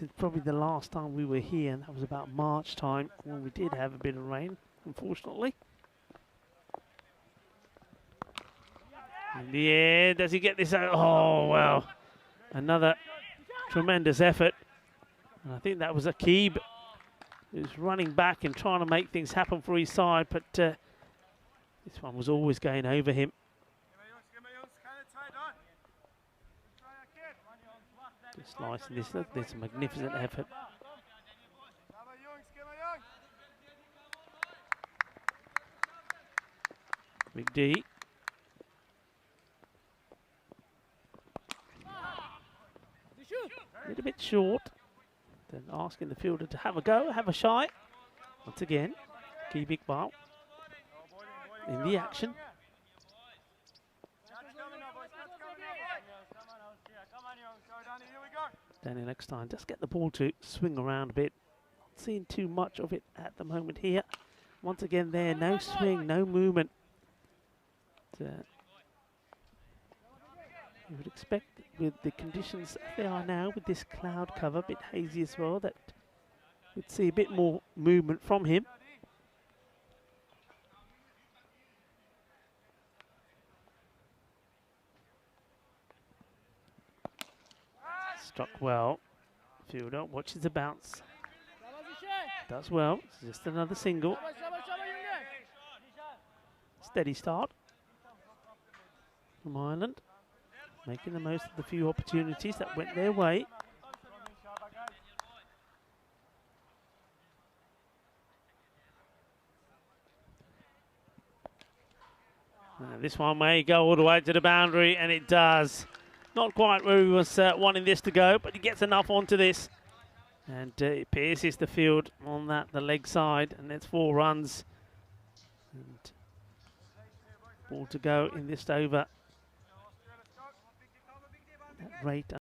It's probably the last time we were here, and that was about March time when we did have a bit of rain, unfortunately. In the air, does he get this out? Oh, well, another tremendous effort. And I think that was Akib, who's running back and trying to make things happen for his side, but this one was always going over him. Just slicing this, there's a magnificent effort. Big D. A little bit short. Then asking the fielder to have a go, have a shot. Once again, Key Big Ball in the action. Danny next time, just get the ball to swing around a bit. Not seeing too much of it at the moment here. Once again there, no swing, no movement. You would expect with the conditions they are now, with this cloud cover, a bit hazy as well, that we'd see a bit more movement from him. Struck well. Fielder watches the bounce. Does well. It's just another single. Steady start from Ireland. Making the most of the few opportunities that went their way. And this one may go all the way to the boundary, and it does. Not quite where he was wanting this to go, but he gets enough onto this. And it pierces the field on the leg side, and it's 4 runs. And ball to go in this over. That rate